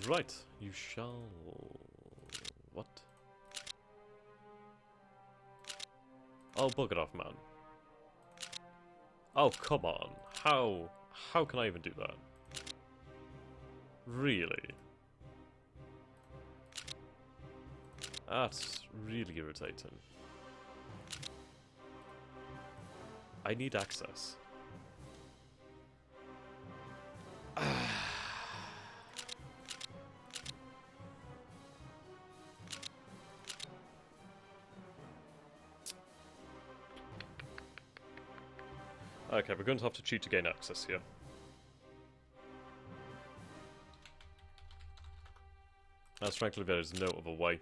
Right, you shall... What? Oh, bugger off, man. Oh, come on. How can I even do that? Really? That's really irritating. I need access. Okay, we're going to have to cheat to gain access here. As frankly, there is no other way.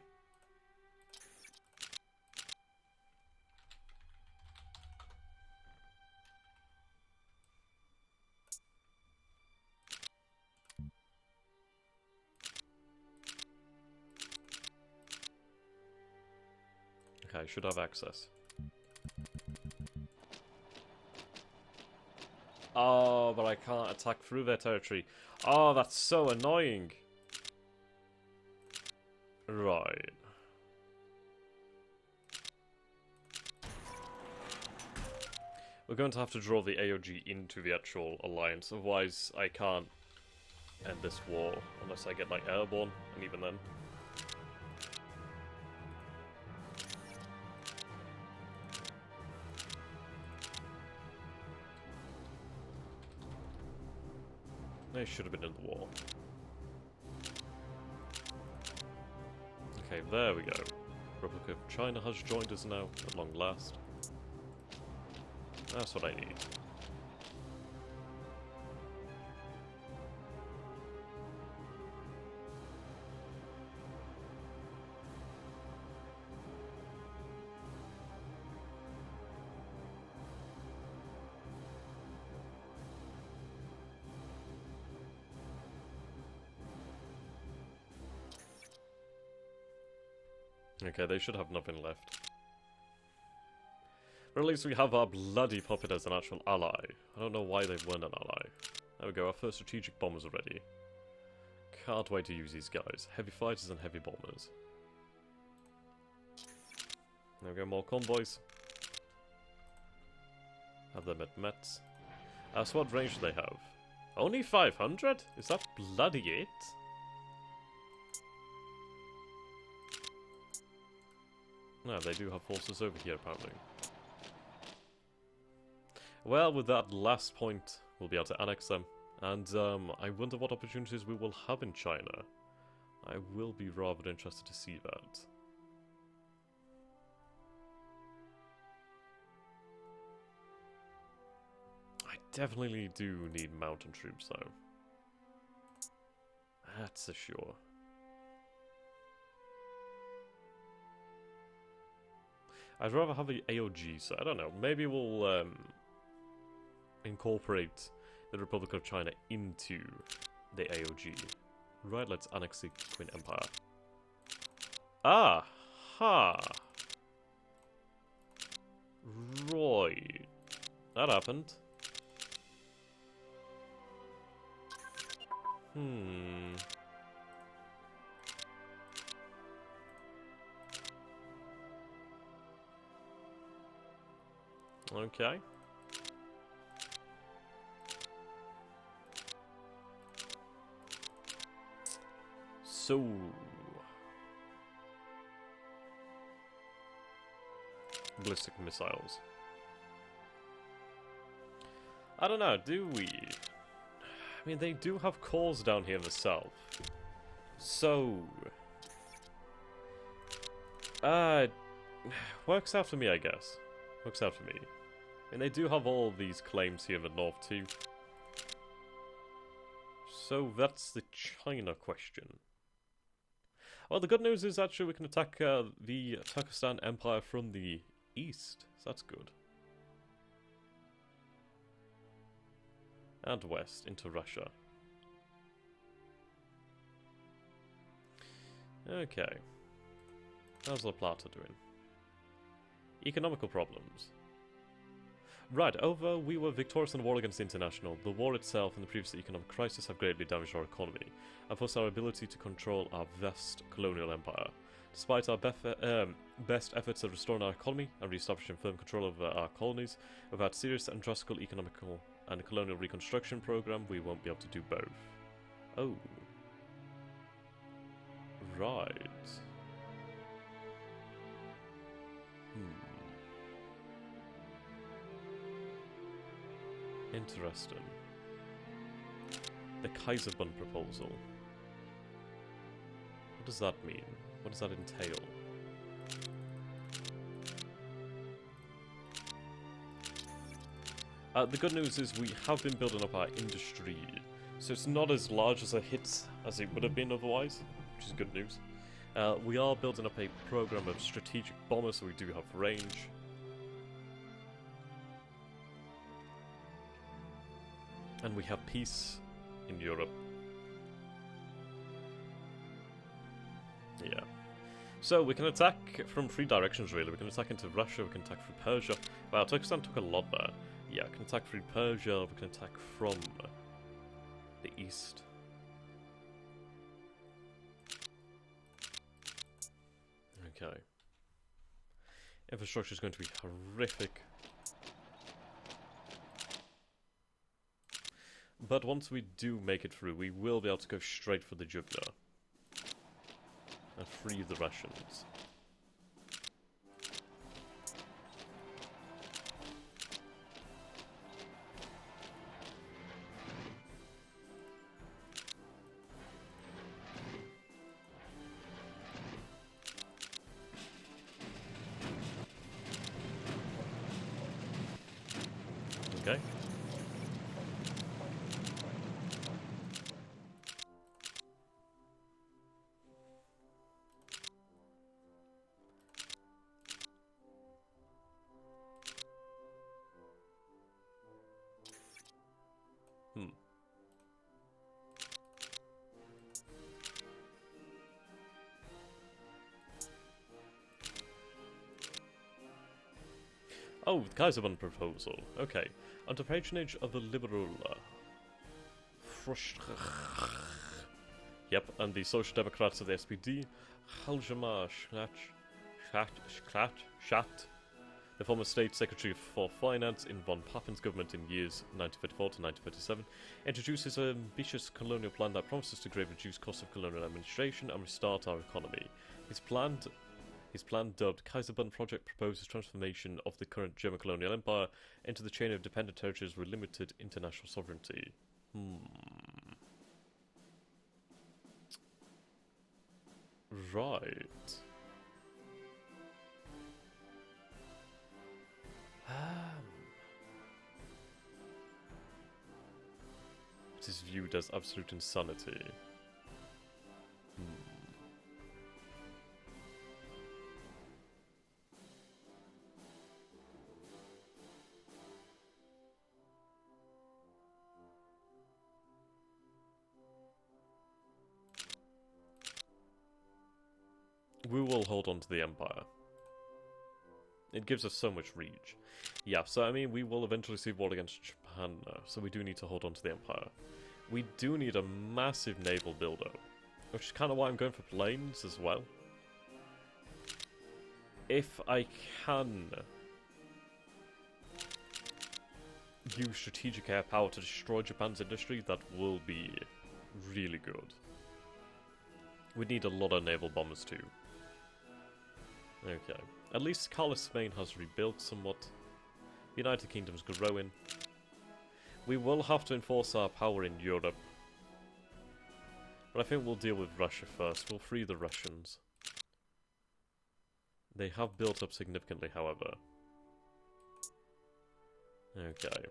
Okay, I should have access. Oh, but I can't attack through their territory. Oh, that's so annoying. Right. We're going to have to draw the AOG into the actual alliance, otherwise I can't end this war unless I get like airborne, and even then. They should have been in the war. Okay, there we go. Republic of China has joined us now, at long last. That's what I need. Okay, they should have nothing left. But at least we have our bloody puppet as an actual ally. I don't know why they weren't an ally. There we go, our first strategic bombers are ready. Can't wait to use these guys. Heavy fighters and heavy bombers. There we go, more convoys. Have them at Metz. So what range do they have? Only 500? Is that bloody it? No, they do have forces over here, apparently. Well, with that last point, we'll be able to annex them. And I wonder what opportunities we will have in China. I will be rather interested to see that. I definitely do need mountain troops, though. That's a sure. I'd rather have the AOG, so I don't know. Maybe we'll incorporate the Republic of China into the AOG. Right, let's annex the Qing Empire. Ah! Ha! Right. That happened. Okay. So... ballistic missiles. I don't know, do we? I mean, they do have cores down here in the south. So... works out for me, I guess. Works out for me. And they do have all these claims here in the north too. So that's the China question. Well, the good news is actually we can attack the Turkestan Empire from the east. So that's good. And west into Russia. Okay. How's La Plata doing? Economical problems. Right, although we were victorious in the war against the International, the war itself and the previous economic crisis have greatly damaged our economy, and forced our ability to control our vast colonial empire. Despite our best efforts at restoring our economy and re-establishing firm control over our colonies, without serious and drastic economical and colonial reconstruction program, we won't be able to do both. Oh. Right. Interesting. The Kaiserbund proposal. What does that mean? What does that entail? The good news is we have been building up our industry, so it's not as large as a hit as it would have been otherwise, which is good news. We are building up a program of strategic bombers, so we do have range. And we have peace in Europe. Yeah. So we can attack from three directions really. We can attack into Russia, we can attack through Persia. Wow, Turkestan took a lot there. Yeah, we can attack through Persia, we can attack from the east. Okay. Infrastructure is going to be horrific. But once we do make it through, we will be able to go straight for the jugular. And free the Russians. Okay. Oh, the Kaiserbund proposal. Okay. Under patronage of the liberal... Yep, and the Social Democrats of the SPD, Hjalmar Schacht, the former State Secretary for Finance in von Pappen's government in years 1934 to 1937, introduces an ambitious colonial plan that promises to greatly reduce costs of colonial administration and restart our economy. His plan, dubbed Kaiserbund Project, proposes transformation of the current German colonial empire into the chain of dependent territories with limited international sovereignty. Right. It is viewed as absolute insanity. We will hold on to the Empire. It gives us so much reach. Yeah, so I mean, we will eventually see war against Japan now, so we do need to hold on to the Empire. We do need a massive naval build-up, which is kind of why I'm going for planes as well. If I can use strategic air power to destroy Japan's industry, that will be really good. We need a lot of naval bombers too. Okay. At least Carlos Spain has rebuilt somewhat. The United Kingdom's growing. We will have to enforce our power in Europe. But I think we'll deal with Russia first. We'll free the Russians. They have built up significantly, however. Okay.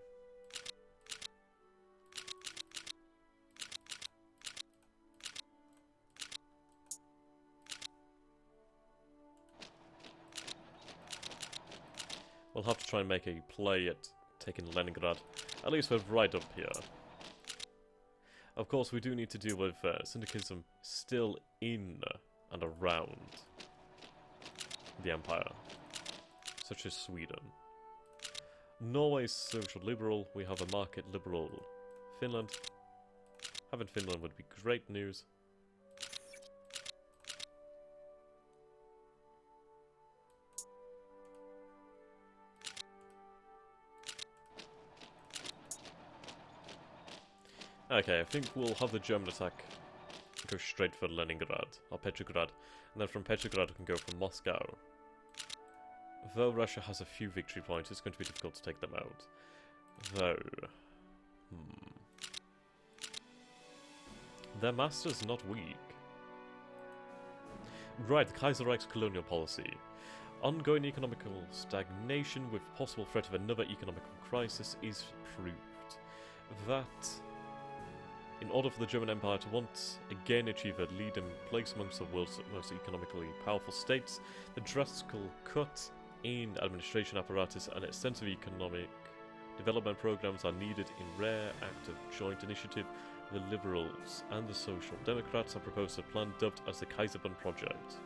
We'll have to try and make a play at taking Leningrad. At least we're right up here. Of course, we do need to deal with syndicalism still in and around the Empire, such as Sweden. Norway is social liberal. We have a market liberal Finland. Having Finland would be great news. Okay, I think we'll have the German attack go straight for Leningrad, or Petrograd, and then from Petrograd we can go for Moscow. Though Russia has a few victory points, it's going to be difficult to take them out. Though... Their master's not weak. Right, the Kaiserreich's colonial policy. Ongoing economical stagnation with possible threat of another economical crisis is proved. That, in order for the German Empire to once again achieve a leading place amongst the world's most economically powerful states, the drastical cut in administration apparatus and extensive economic development programs are needed. In rare act of joint initiative, the Liberals and the Social Democrats have proposed a plan dubbed as the Kaiserbund Project.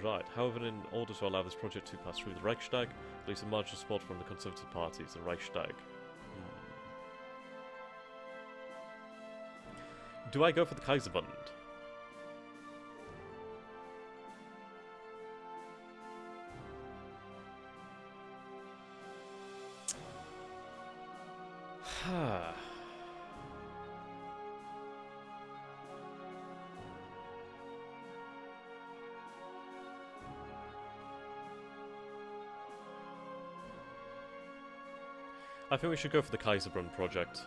Right, however, in order to allow this project to pass through the Reichstag, at least a marginal support from the Conservative parties, the Reichstag. Do I go for the Kaiserbund? I think we should go for the Kaiserbrunn project.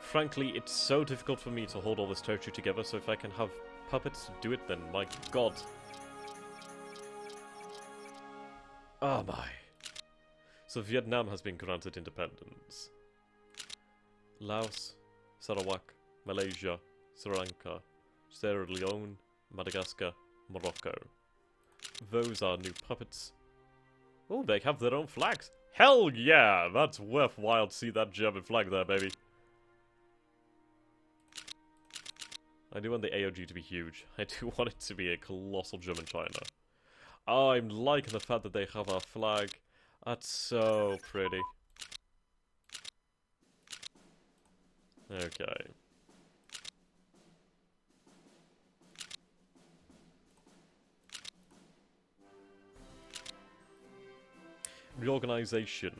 Frankly, it's so difficult for me to hold all this territory together, so if I can have puppets to do it, then my god. Oh my. So Vietnam has been granted independence. Laos, Sarawak, Malaysia, Sri Lanka, Sierra Leone, Madagascar, Morocco. Those are new puppets. Oh, they have their own flags. Hell yeah! That's worthwhile to see that German flag there, baby. I do want the AOG to be huge. I do want it to be a colossal German China. Oh, I'm liking the fact that they have our flag. That's so pretty. Okay. Reorganization.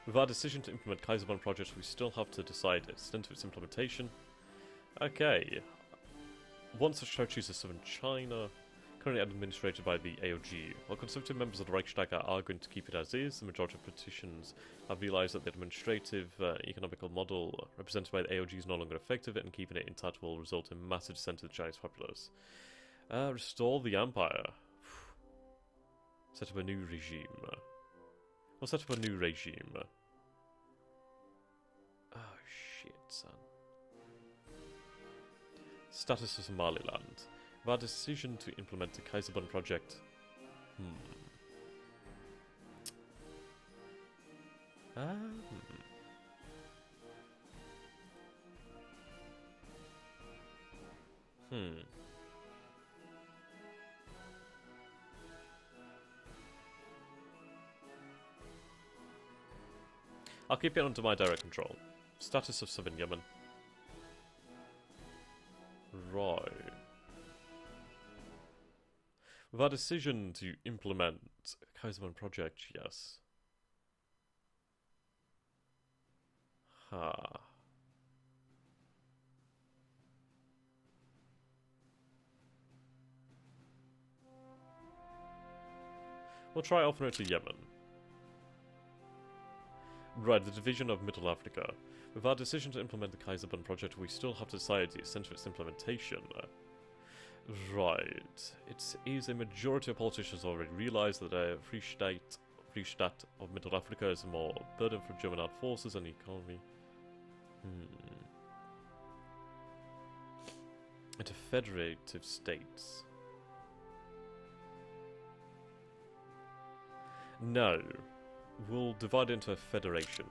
With our decision to implement Kaiserbund project, we still have to decide the extent of its implementation. Okay. One such territory is southern China, currently administrated by the AOG. While conservative members of the Reichstag are going to keep it as is, the majority of politicians have realised that the administrative economical model represented by the AOG is no longer effective, and keeping it intact will result in massive dissent of the Chinese populace. Restore the empire. Set up a new regime. We'll set up a new regime. Oh shit, son. Status of Somaliland. With our decision to implement the Kaiserbund project. I'll keep it under my direct control. Status of Southern Yemen. Right. With our decision to implement Kaiserreich project, yes. We'll try offering it to Yemen. Right, the division of Middle Africa. With our decision to implement the Kaiserbund project, we still have to decide the extent of its implementation. Right. It is a majority of politicians already realise that a Free State of Middle Africa is a more burden for German armed forces and the economy. Into federative states. No. We'll divide into a federation.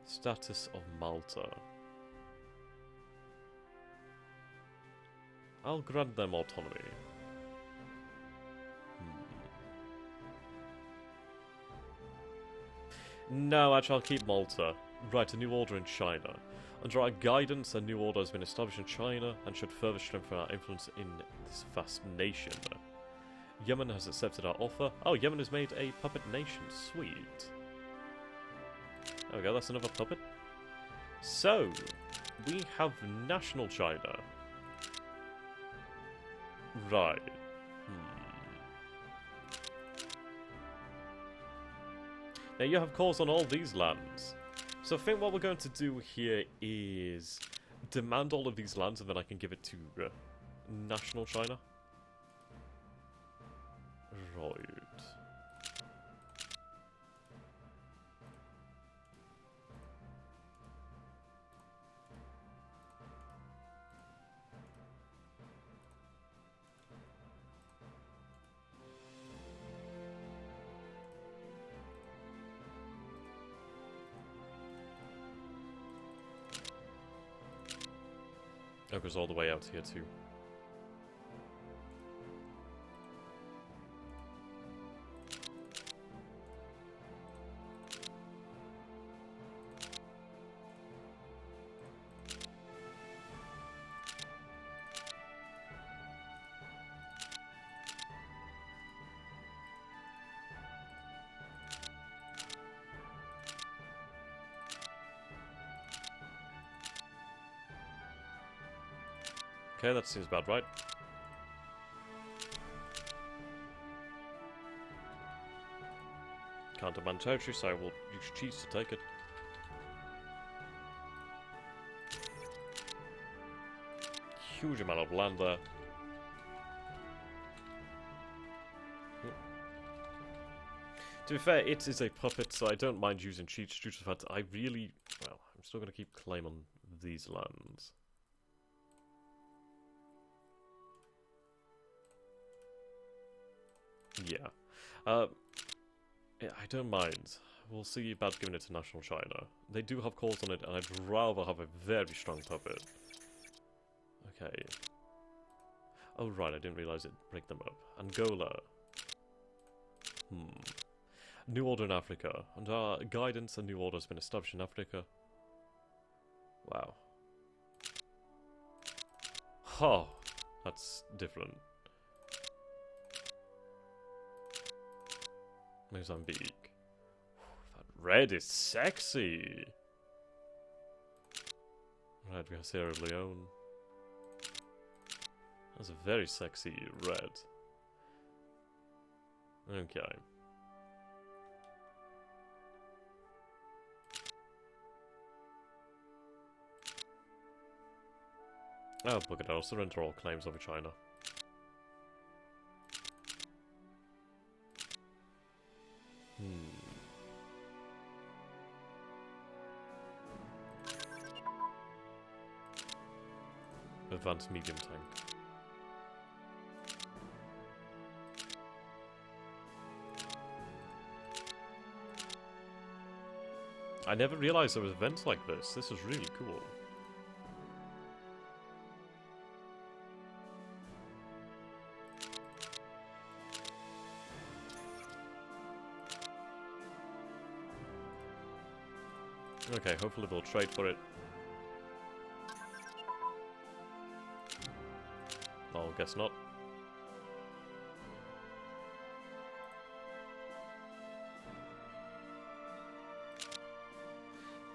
Status of Malta. I'll grant them autonomy. No, actually, I'll keep Malta. Right, a new order in China. Under our guidance, a new order has been established in China and should further strengthen our influence in this vast nation. Yemen has accepted our offer. Oh, Yemen has made a puppet nation. Sweet. There we go, that's another puppet. So, we have national China. Right. Now you have calls on all these lands. So I think what we're going to do here is demand all of these lands and then I can give it to national China. Right. That goes all the way out here too. Okay, that seems about right. Can't demand territory, so I will use cheese to take it. Huge amount of land there. To be fair, it is a puppet, so I don't mind using cheats due to the fact that I really... Well, I'm still going to keep claim on these lands. Yeah. I don't mind. We'll see about giving it to National China. They do have calls on it, and I'd rather have a very strong puppet. Okay. Oh, right, I didn't realize it'd break them up. Angola. New order in Africa. Under our guidance, a new order has been established in Africa. Wow. Oh, that's different. Mozambique. That red is sexy. Right, we have Sierra Leone. That's a very sexy red. Okay. Oh, look at it. I'll surrender all claims over China. Advanced medium tank. I never realized there was events like this. This is really cool. Okay, hopefully we'll trade for it. I'll guess not.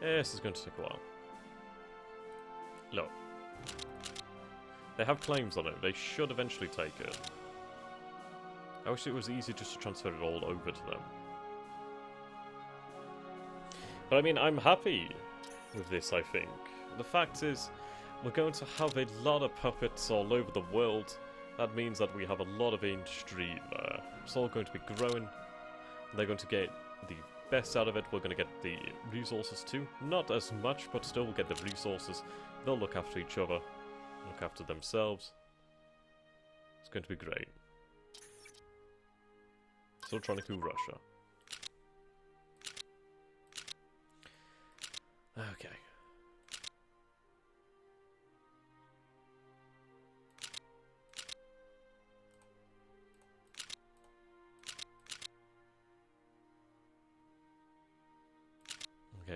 Yeah, this is going to take a while. Look. They have claims on it. They should eventually take it. I wish it was easy just to transfer it all over to them. But I mean, I'm happy with this, I think. The fact is, we're going to have a lot of puppets all over the world. That means that we have a lot of industry there. It's all going to be growing. They're going to get the best out of it. We're going to get the resources too. Not as much, but still we'll get the resources. They'll look after each other. Look after themselves. It's going to be great. Still trying to coup Russia. Okay.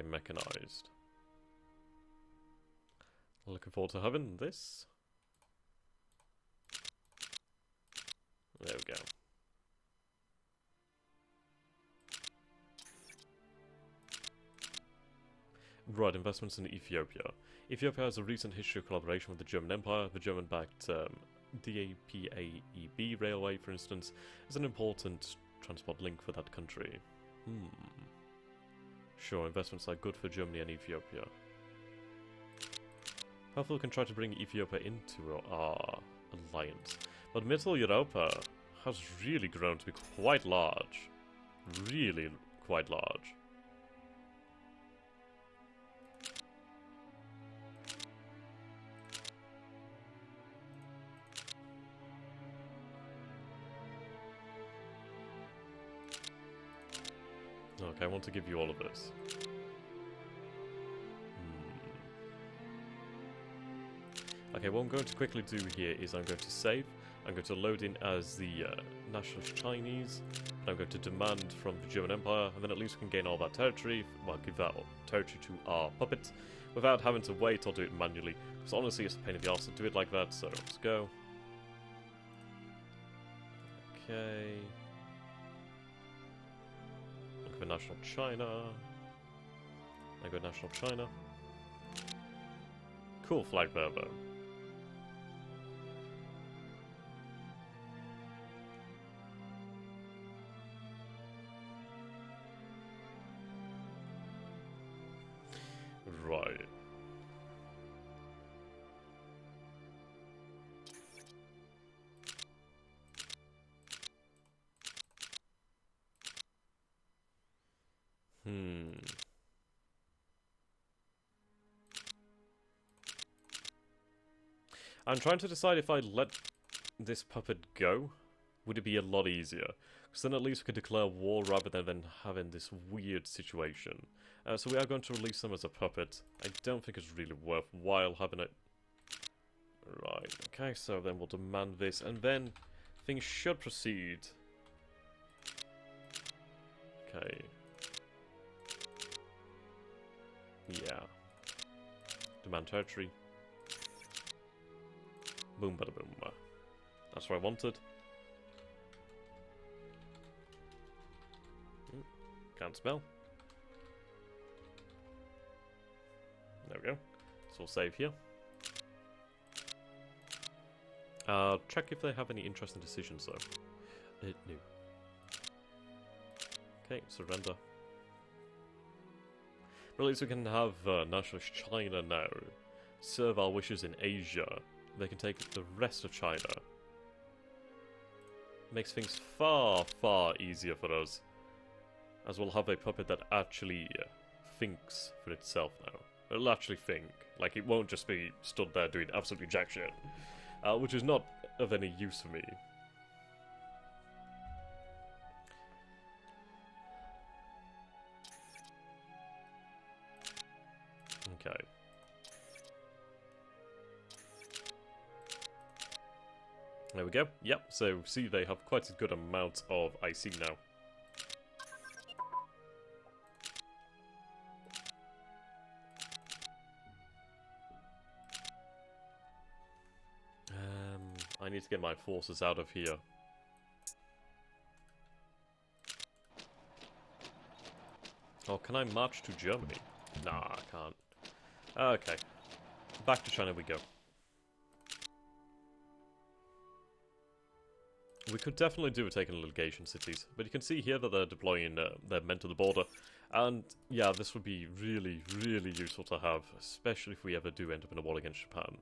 Okay, mechanized. Looking forward to having this. There we go. Right, investments in Ethiopia. Ethiopia has a recent history of collaboration with the German Empire. The German-backed DAPAEB railway, for instance, is an important transport link for that country. Sure, investments are good for Germany and Ethiopia. Hopefully we can try to bring Ethiopia into our alliance. But Mittel Europa has really grown to be quite large. Really quite large. Okay, I want to give you all of this. Okay, what I'm going to quickly do here is I'm going to save. I'm going to load in as the Nationalist Chinese. And I'm going to demand from the German Empire, and then at least we can gain all that territory. Well, give that territory to our puppet without having to wait or do it manually. Because honestly, it's a pain in the arse to do it like that, so let's go. Okay. Look for National China. I go National China. Cool flag there, though. Right. I'm trying to decide if I let this puppet go, would it be a lot easier? Because then at least we could declare war rather than having this weird situation. So we are going to release them as a puppet. I don't think it's really worthwhile having it. Right, okay, so then we'll demand this, and then things should proceed. Okay. Yeah. Demand territory. Boom, bada boom. That's what I wanted. Can't smell. There we go. So we'll save here. Check if they have any interesting decisions though. No. Okay, surrender. But at least we can have Nationalist China now serve our wishes in Asia. They can take the rest of China. Makes things far, far easier for us. As we'll have a puppet that actually thinks for itself now. It'll actually think. Like, it won't just be stood there doing absolutely jack shit. Which is not of any use for me. Okay. There we go. Yep, so see they have quite a good amount of IC now. I need to get my forces out of here. Oh, can I march to Germany? Nah, I can't. Okay. Back to China we go. We could definitely do with taking litigation cities, but you can see here that they're deploying their men to the border. And yeah, this would be really, really useful to have, especially if we ever do end up in a war against Japan.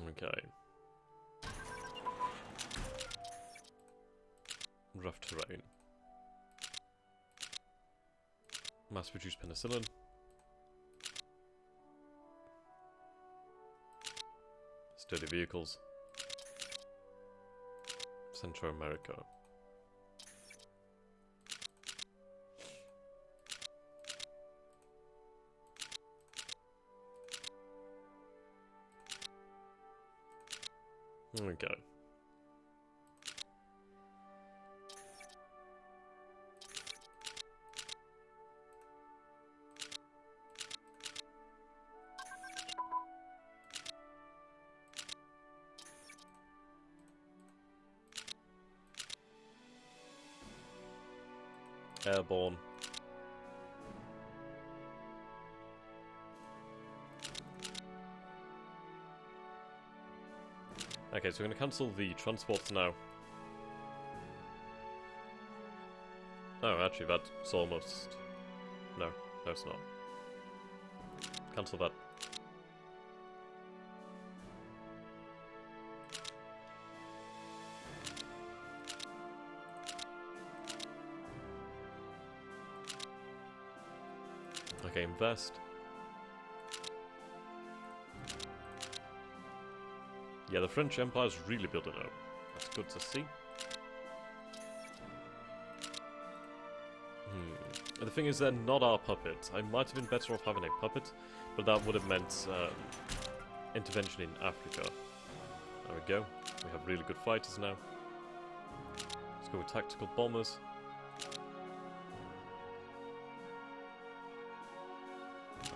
Okay. Rough terrain. Mass-produced penicillin. Sturdy vehicles. Central America. Okay. Airborne. Okay, so we're going to cancel the transports now. Oh, actually, that's almost... No, it's not. Cancel that. Okay, invest. Yeah, the French Empire's really building up. That's good to see. The thing is, they're not our puppets. I might have been better off having a puppet, but that would have meant intervention in Africa. There we go. We have really good fighters now. Let's go with tactical bombers.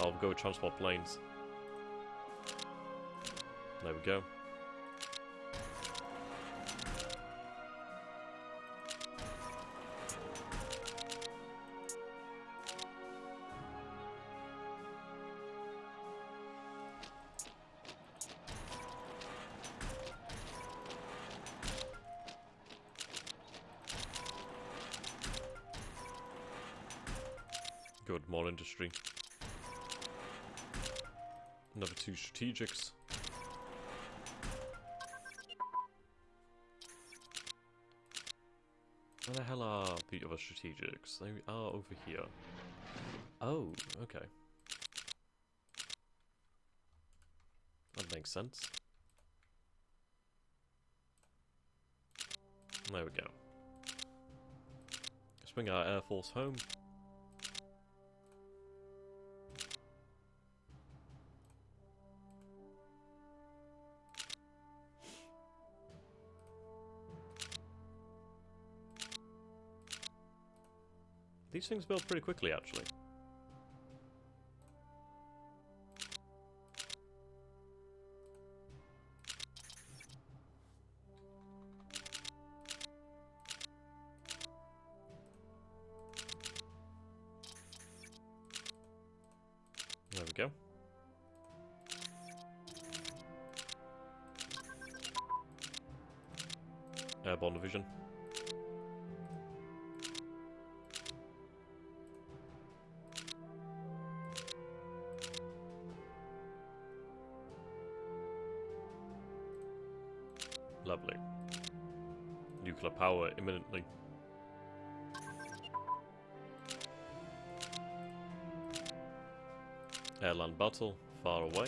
I'll go with transport planes. There we go. Good, more industry. Another 2 strategics. Where the hell are the other strategics? They are over here. Oh, okay. That makes sense. There we go. Let's bring our Air Force home. These things build pretty quickly, actually. There we go. Airborne division. Lovely. Nuclear power imminently. Airland battle, far away.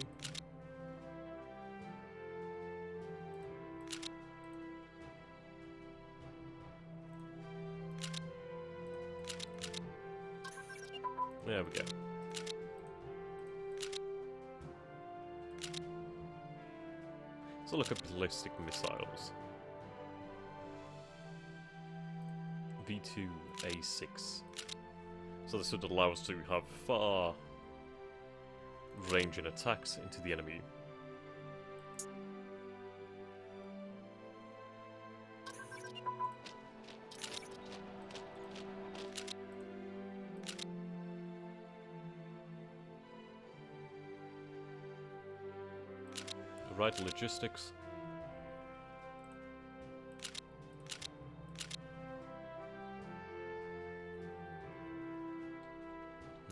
There we go. Let's look at ballistic missiles. V2A6. So this would allow us to have far ranging attacks into the enemy. The right logistics.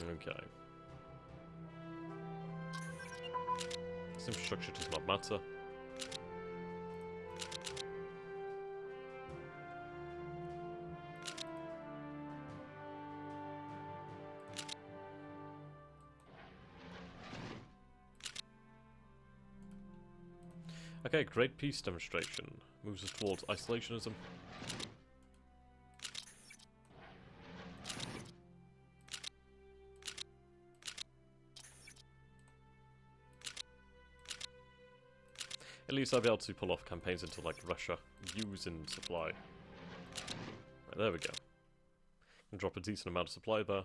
Okay. This infrastructure does not matter. Okay, great peace demonstration. Moves us towards isolationism. At least I'll be able to pull off campaigns into, like, Russia, using supply. Right, there we go. Can drop a decent amount of supply there.